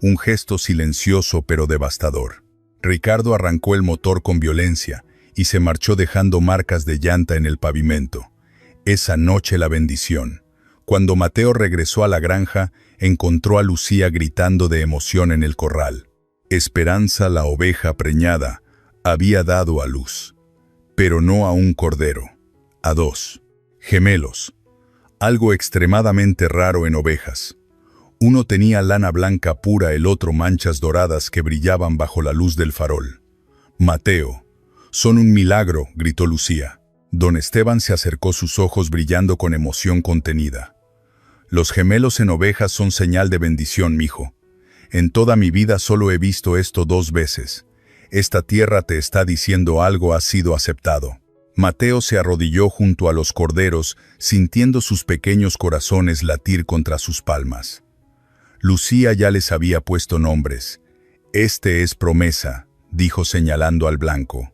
Un gesto silencioso pero devastador. Ricardo arrancó el motor con violencia y se marchó dejando marcas de llanta en el pavimento. Esa noche la bendición. Cuando Mateo regresó a la granja, encontró a Lucía gritando de emoción en el corral. Esperanza, la oveja preñada, había dado a luz. Pero no a un cordero, a 2 gemelos. Algo extremadamente raro en ovejas. Uno tenía lana blanca pura, el otro manchas doradas que brillaban bajo la luz del farol. Mateo, son un milagro, gritó Lucía. Don Esteban se acercó, sus ojos brillando con emoción contenida. Los gemelos en ovejas son señal de bendición, mijo. En toda mi vida solo he visto esto 2 veces. Esta tierra te está diciendo algo, has sido aceptado. Mateo se arrodilló junto a los corderos, sintiendo sus pequeños corazones latir contra sus palmas. Lucía ya les había puesto nombres. Este es Promesa, dijo señalando al blanco.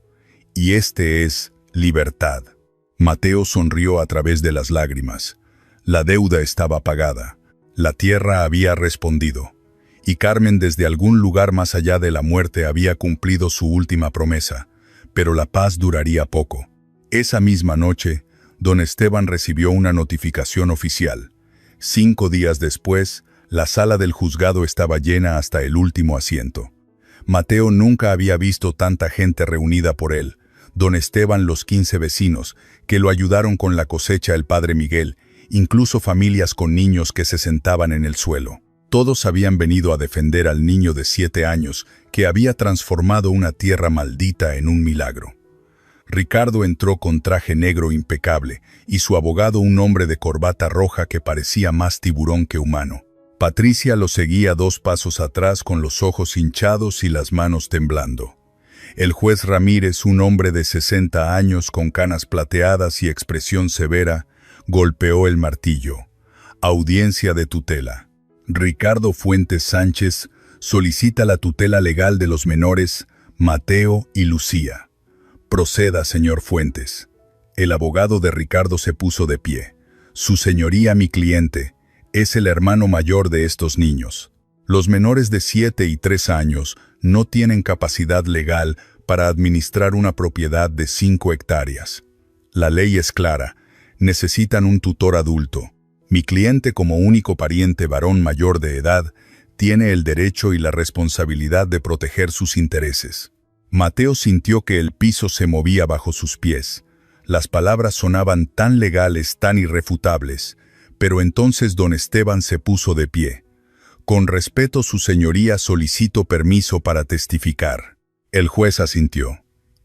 Y este es Libertad. Mateo sonrió a través de las lágrimas. La deuda estaba pagada. La tierra había respondido. Y Carmen, desde algún lugar más allá de la muerte, había cumplido su última promesa. Pero la paz duraría poco. Esa misma noche, don Esteban recibió una notificación oficial. 5 días después, la sala del juzgado estaba llena hasta el último asiento. Mateo nunca había visto tanta gente reunida por él. Don Esteban, los 15 vecinos, que lo ayudaron con la cosecha, el padre Miguel, incluso familias con niños que se sentaban en el suelo. Todos habían venido a defender al niño de 7 años que había transformado una tierra maldita en un milagro. Ricardo entró con traje negro impecable y su abogado un hombre de corbata roja que parecía más tiburón que humano. Patricia lo seguía 2 pasos atrás con los ojos hinchados y las manos temblando. El juez Ramírez, un hombre de 60 años con canas plateadas y expresión severa, golpeó el martillo. Audiencia de tutela. Ricardo Fuentes Sánchez solicita la tutela legal de los menores Mateo y Lucía. Proceda, señor Fuentes. El abogado de Ricardo se puso de pie. Su señoría, mi cliente, es el hermano mayor de estos niños. Los menores de 7 y 3 años no tienen capacidad legal para administrar una propiedad de 5 hectáreas. La ley es clara. Necesitan un tutor adulto. Mi cliente, como único pariente varón mayor de edad, tiene el derecho y la responsabilidad de proteger sus intereses. Mateo sintió que el piso se movía bajo sus pies. Las palabras sonaban tan legales, tan irrefutables, pero entonces don Esteban se puso de pie. Con respeto, su señoría, solicito permiso para testificar. El juez asintió.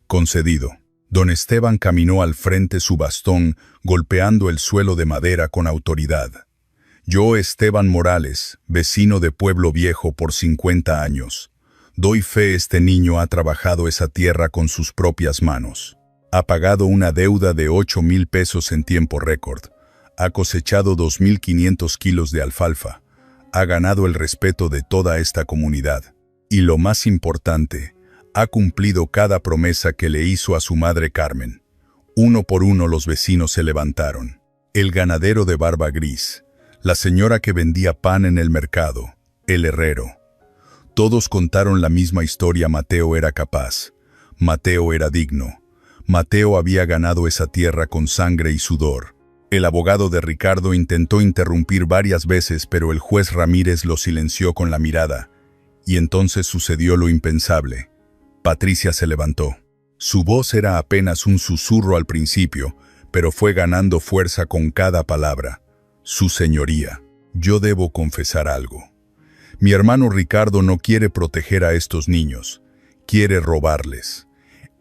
Concedido. Don Esteban caminó al frente su bastón, golpeando el suelo de madera con autoridad. Yo, Esteban Morales, vecino de Pueblo Viejo por 50 años. Doy fe, este niño ha trabajado esa tierra con sus propias manos. Ha pagado una deuda de 8,000 pesos en tiempo récord. Ha cosechado 2,500 kilos de alfalfa. Ha ganado el respeto de toda esta comunidad. Y lo más importante, ha cumplido cada promesa que le hizo a su madre Carmen. Uno por uno los vecinos se levantaron. El ganadero de barba gris, la señora que vendía pan en el mercado, el herrero. Todos contaron la misma historia. Mateo era capaz. Mateo era digno. Mateo había ganado esa tierra con sangre y sudor. El abogado de Ricardo intentó interrumpir varias veces, pero el juez Ramírez lo silenció con la mirada. Y entonces sucedió lo impensable. Patricia se levantó. Su voz era apenas un susurro al principio, pero fue ganando fuerza con cada palabra. Su señoría, yo debo confesar algo. Mi hermano Ricardo no quiere proteger a estos niños, quiere robarles.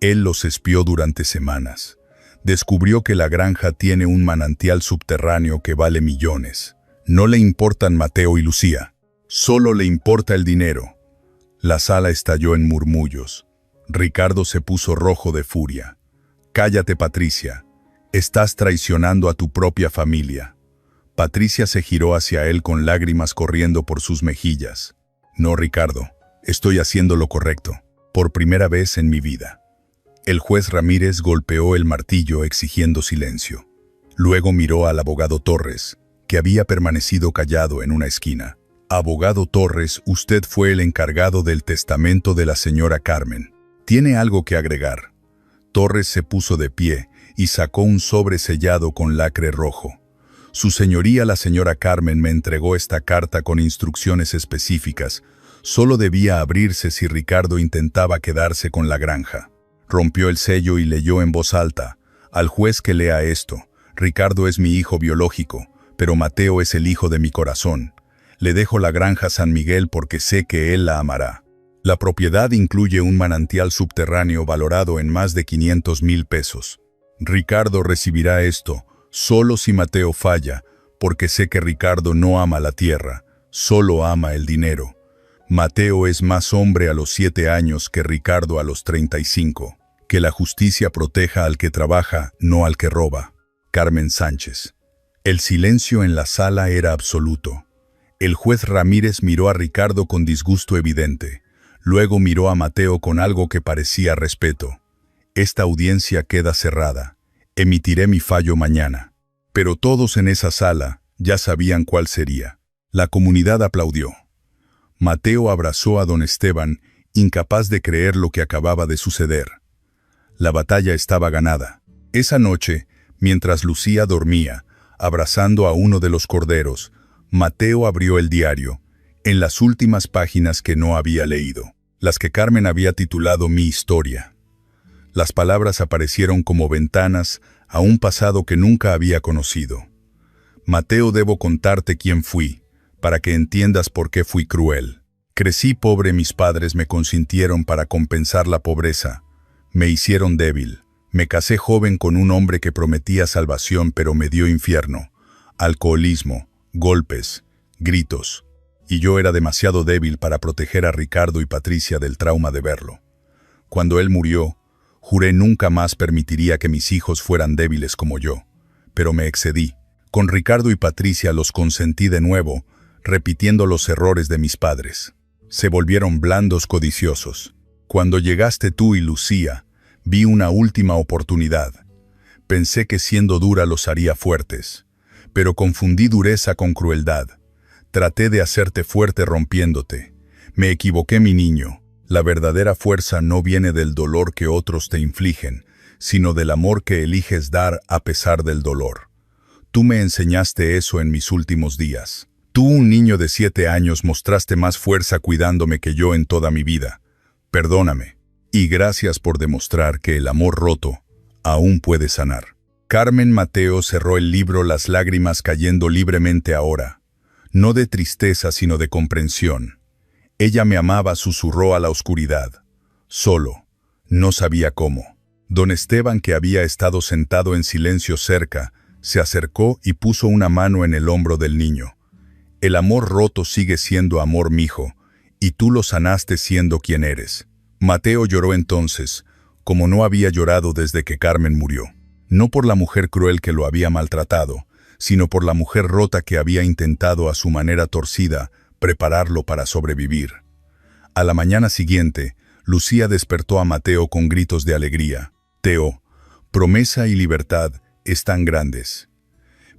Él los espió durante semanas. Descubrió que la granja tiene un manantial subterráneo que vale millones. No le importan Mateo y Lucía, solo le importa el dinero. La sala estalló en murmullos. Ricardo se puso rojo de furia. Cállate, Patricia. Estás traicionando a tu propia familia. Patricia se giró hacia él con lágrimas corriendo por sus mejillas. No, Ricardo, estoy haciendo lo correcto, por primera vez en mi vida. El juez Ramírez golpeó el martillo exigiendo silencio. Luego miró al abogado Torres, que había permanecido callado en una esquina. Abogado Torres, usted fue el encargado del testamento de la señora Carmen. ¿Tiene algo que agregar? Torres se puso de pie y sacó un sobre sellado con lacre rojo. Su señoría, la señora Carmen, me entregó esta carta con instrucciones específicas. Solo debía abrirse si Ricardo intentaba quedarse con la granja. Rompió el sello y leyó en voz alta. Al juez que lea esto. Ricardo es mi hijo biológico, pero Mateo es el hijo de mi corazón. Le dejo la granja San Miguel porque sé que él la amará. La propiedad incluye un manantial subterráneo valorado en más de 500,000 pesos. Ricardo recibirá esto solo si Mateo falla, porque sé que Ricardo no ama la tierra, solo ama el dinero. Mateo es más hombre a los 7 años que Ricardo a los 35. Que la justicia proteja al que trabaja, no al que roba. Carmen Sánchez. El silencio en la sala era absoluto. El juez Ramírez miró a Ricardo con disgusto evidente. Luego miró a Mateo con algo que parecía respeto. Esta audiencia queda cerrada. Emitiré mi fallo mañana. Pero todos en esa sala ya sabían cuál sería. La comunidad aplaudió. Mateo abrazó a don Esteban, incapaz de creer lo que acababa de suceder. La batalla estaba ganada. Esa noche, mientras Lucía dormía, abrazando a uno de los corderos, Mateo abrió el diario, en las últimas páginas que no había leído, las que Carmen había titulado Mi historia. Las palabras aparecieron como ventanas a un pasado que nunca había conocido. Mateo, debo contarte quién fui, para que entiendas por qué fui cruel. Crecí pobre, mis padres me consintieron para compensar la pobreza. Me hicieron débil. Me casé joven con un hombre que prometía salvación, pero me dio infierno. Alcoholismo, golpes, gritos. Y yo era demasiado débil para proteger a Ricardo y Patricia del trauma de verlo. Cuando él murió, juré nunca más permitiría que mis hijos fueran débiles como yo. Pero me excedí. Con Ricardo y Patricia los consentí de nuevo, repitiendo los errores de mis padres. Se volvieron blandos codiciosos. Cuando llegaste tú y Lucía, vi una última oportunidad. Pensé que siendo dura los haría fuertes, pero confundí dureza con crueldad. Traté de hacerte fuerte rompiéndote. Me equivoqué, mi niño. La verdadera fuerza no viene del dolor que otros te infligen, sino del amor que eliges dar a pesar del dolor. Tú me enseñaste eso en mis últimos días. Tú, un niño de 7 años, mostraste más fuerza cuidándome que yo en toda mi vida. Perdóname. Y gracias por demostrar que el amor roto aún puede sanar. Carmen Mateo cerró el libro, las lágrimas cayendo libremente ahora. No de tristeza, sino de comprensión. Ella me amaba, susurró a la oscuridad. Solo. No sabía cómo. Don Esteban, que había estado sentado en silencio cerca, se acercó y puso una mano en el hombro del niño. El amor roto sigue siendo amor, mijo, y tú lo sanaste siendo quien eres. Mateo lloró entonces, como no había llorado desde que Carmen murió. No por la mujer cruel que lo había maltratado, sino por la mujer rota que había intentado a su manera torcida prepararlo para sobrevivir. A la mañana siguiente, Lucía despertó a Mateo con gritos de alegría. Teo, promesa y libertad están grandes.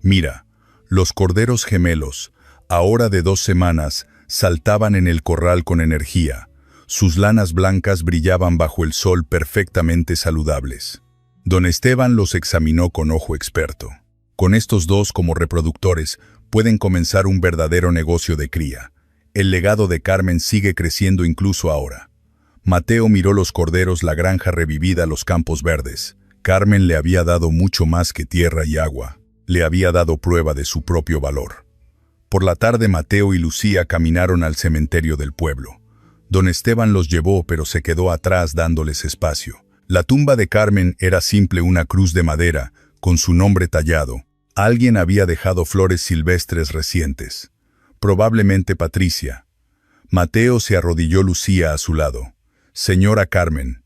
Mira, los corderos gemelos, ahora de 2 semanas, saltaban en el corral con energía. Sus lanas blancas brillaban bajo el sol, perfectamente saludables. Don Esteban los examinó con ojo experto. Con estos 2 como reproductores, pueden comenzar un verdadero negocio de cría. El legado de Carmen sigue creciendo incluso ahora. Mateo miró los corderos, la granja revivida, los campos verdes. Carmen le había dado mucho más que tierra y agua. Le había dado prueba de su propio valor. Por la tarde, Mateo y Lucía caminaron al cementerio del pueblo. Don Esteban los llevó, pero se quedó atrás dándoles espacio. La tumba de Carmen era simple, una cruz de madera, con su nombre tallado. Alguien había dejado flores silvestres recientes. Probablemente Patricia. Mateo se arrodilló, Lucía a su lado. Señora Carmen.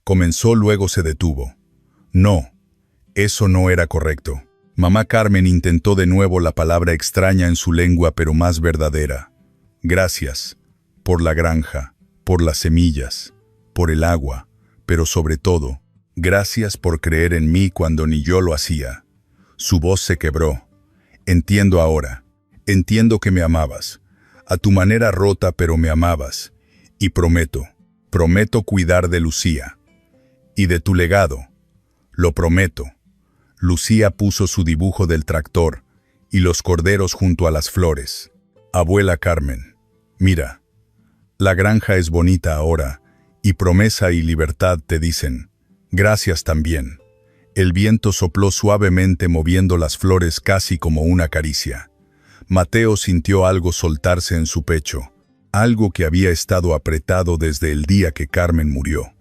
Comenzó, luego se detuvo. No, eso no era correcto. Mamá Carmen intentó de nuevo, la palabra extraña en su lengua pero más verdadera. Gracias, por la granja, por las semillas, por el agua, pero sobre todo, gracias por creer en mí cuando ni yo lo hacía. Su voz se quebró. Entiendo ahora, entiendo que me amabas. A tu manera rota, pero me amabas. Y prometo cuidar de Lucía. Y de tu legado. Lo prometo. Lucía puso su dibujo del tractor y los corderos junto a las flores. Abuela Carmen, mira, la granja es bonita ahora, y promesa y libertad te dicen. Gracias también. El viento sopló suavemente moviendo las flores casi como una caricia. Mateo sintió algo soltarse en su pecho, algo que había estado apretado desde el día que Carmen murió.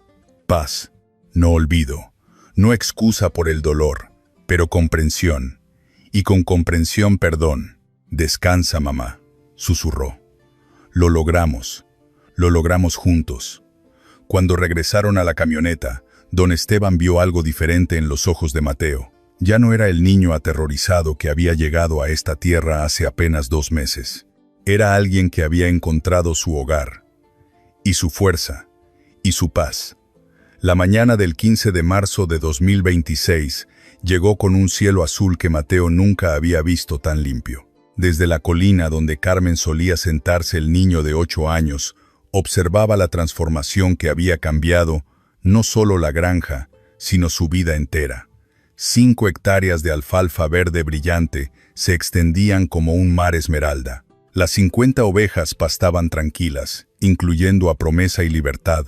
Paz, no olvido, no excusa por el dolor, pero comprensión. Y con comprensión perdón. Descansa, mamá, susurró. Lo logramos juntos. Cuando regresaron a la camioneta, don Esteban vio algo diferente en los ojos de Mateo. Ya no era el niño aterrorizado que había llegado a esta tierra hace apenas 2 meses. Era alguien que había encontrado su hogar, y su fuerza, y su paz. La mañana del 15 de marzo de 2026 llegó con un cielo azul que Mateo nunca había visto tan limpio. Desde la colina donde Carmen solía sentarse, el niño de 8 años observaba la transformación que había cambiado no solo la granja, sino su vida entera. 5 hectáreas de alfalfa verde brillante se extendían como un mar esmeralda. Las 50 ovejas pastaban tranquilas, incluyendo a Promesa y Libertad,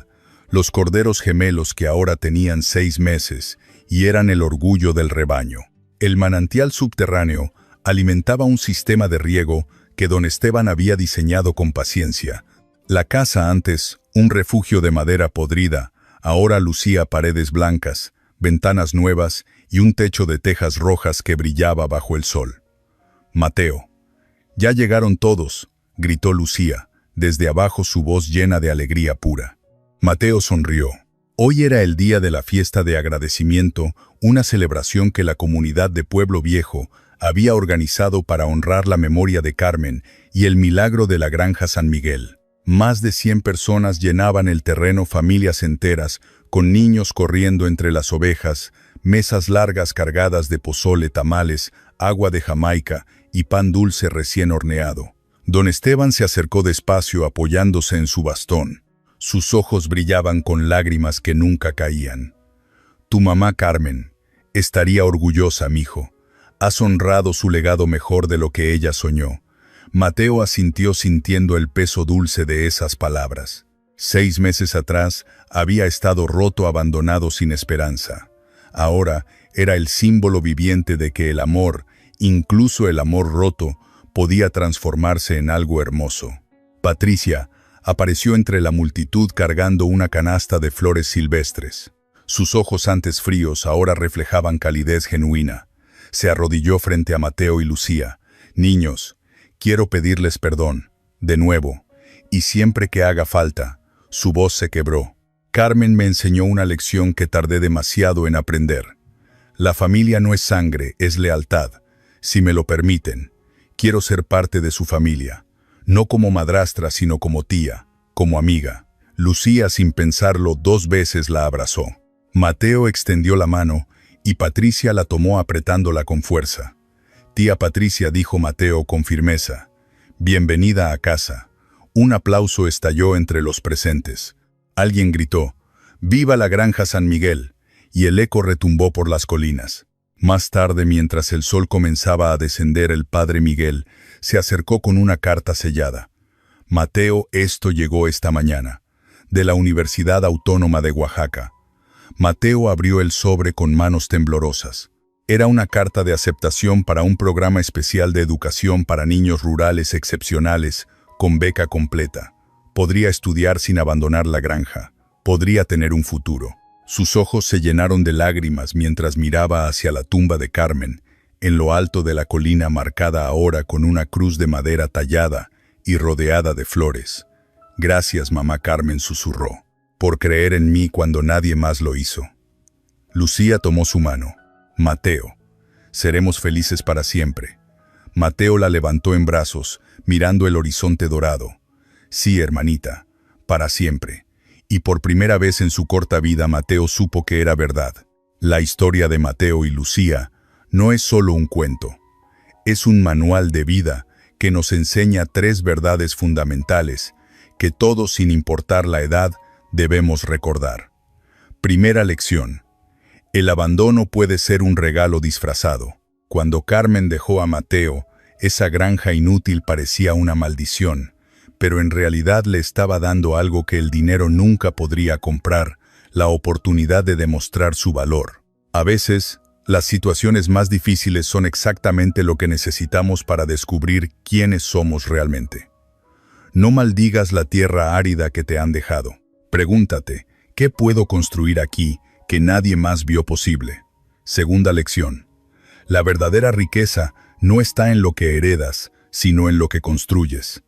los corderos gemelos que ahora tenían 6 meses y eran el orgullo del rebaño. El manantial subterráneo alimentaba un sistema de riego que don Esteban había diseñado con paciencia. La casa, antes un refugio de madera podrida, ahora lucía paredes blancas, ventanas nuevas y un techo de tejas rojas que brillaba bajo el sol. Mateo. «Ya llegaron todos», gritó Lucía, desde abajo, su voz llena de alegría pura. Mateo sonrió. Hoy era el día de la fiesta de agradecimiento, una celebración que la comunidad de Pueblo Viejo había organizado para honrar la memoria de Carmen y el milagro de la granja San Miguel. Más de 100 personas llenaban el terreno, familias enteras, con niños corriendo entre las ovejas, mesas largas cargadas de pozole, tamales, agua de Jamaica y pan dulce recién horneado. Don Esteban se acercó despacio apoyándose en su bastón. Sus ojos brillaban con lágrimas que nunca caían. Tu mamá Carmen estaría orgullosa, mijo. Has honrado su legado mejor de lo que ella soñó. Mateo asintió sintiendo el peso dulce de esas palabras. 6 meses atrás había estado roto, abandonado, sin esperanza. Ahora era el símbolo viviente de que el amor, incluso el amor roto, podía transformarse en algo hermoso. Patricia apareció entre la multitud cargando una canasta de flores silvestres. Sus ojos antes fríos ahora reflejaban calidez genuina. Se arrodilló frente a Mateo y Lucía. Niños, quiero pedirles perdón, de nuevo, y siempre que haga falta. Su voz se quebró. Carmen me enseñó una lección que tardé demasiado en aprender. La familia no es sangre, es lealtad. Si me lo permiten, quiero ser parte de su familia, no como madrastra, sino como tía, como amiga. Lucía, sin pensarlo, 2 veces la abrazó. Mateo extendió la mano y Patricia la tomó apretándola con fuerza. Tía Patricia, dijo Mateo con firmeza, bienvenida a casa. Un aplauso estalló entre los presentes. Alguien gritó, ¡viva la granja San Miguel! Y el eco retumbó por las colinas. Más tarde, mientras el sol comenzaba a descender, el padre Miguel se acercó con una carta sellada. Mateo, esto llegó esta mañana, de la Universidad Autónoma de Oaxaca. Mateo abrió el sobre con manos temblorosas. Era una carta de aceptación para un programa especial de educación para niños rurales excepcionales, con beca completa. Podría estudiar sin abandonar la granja. Podría tener un futuro. Sus ojos se llenaron de lágrimas mientras miraba hacia la tumba de Carmen, en lo alto de la colina marcada ahora con una cruz de madera tallada y rodeada de flores. Gracias, mamá Carmen, susurró, por creer en mí cuando nadie más lo hizo. Lucía tomó su mano. Mateo, seremos felices para siempre. Mateo la levantó en brazos, mirando el horizonte dorado. Sí, hermanita, para siempre. Y por primera vez en su corta vida, Mateo supo que era verdad. La historia de Mateo y Lucía no es solo un cuento. Es un manual de vida que nos enseña 3 verdades fundamentales que todos, sin importar la edad, debemos recordar. Primera lección. El abandono puede ser un regalo disfrazado. Cuando Carmen dejó a Mateo, esa granja inútil parecía una maldición, pero en realidad le estaba dando algo que el dinero nunca podría comprar, la oportunidad de demostrar su valor. A veces, las situaciones más difíciles son exactamente lo que necesitamos para descubrir quiénes somos realmente. No maldigas la tierra árida que te han dejado. Pregúntate, ¿qué puedo construir aquí que nadie más vio posible? Segunda lección. La verdadera riqueza no está en lo que heredas, sino en lo que construyes.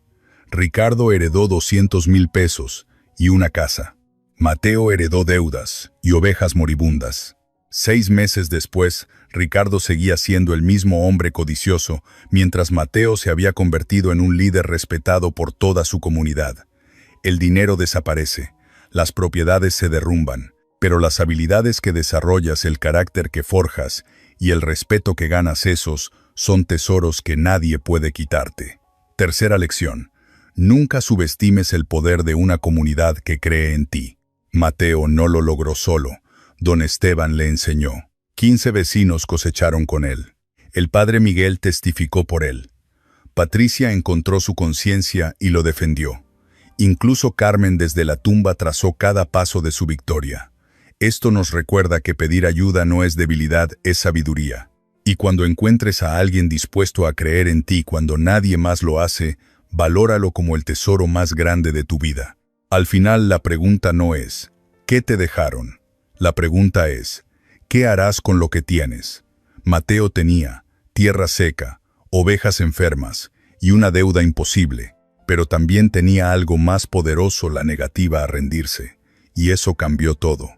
Ricardo heredó 200,000 pesos y una casa. Mateo heredó deudas y ovejas moribundas. 6 meses después, Ricardo seguía siendo el mismo hombre codicioso, mientras Mateo se había convertido en un líder respetado por toda su comunidad. El dinero desaparece, las propiedades se derrumban, pero las habilidades que desarrollas, el carácter que forjas y el respeto que ganas, esos son tesoros que nadie puede quitarte. Tercera lección. Nunca subestimes el poder de una comunidad que cree en ti. Mateo no lo logró solo. Don Esteban le enseñó. 15 vecinos cosecharon con él. El padre Miguel testificó por él. Patricia encontró su conciencia y lo defendió. Incluso Carmen desde la tumba trazó cada paso de su victoria. Esto nos recuerda que pedir ayuda no es debilidad, es sabiduría. Y cuando encuentres a alguien dispuesto a creer en ti cuando nadie más lo hace, valóralo como el tesoro más grande de tu vida. Al final, la pregunta no es, ¿qué te dejaron? La pregunta es, ¿qué harás con lo que tienes? Mateo tenía tierra seca, ovejas enfermas y una deuda imposible, pero también tenía algo más poderoso, la negativa a rendirse, y eso cambió todo.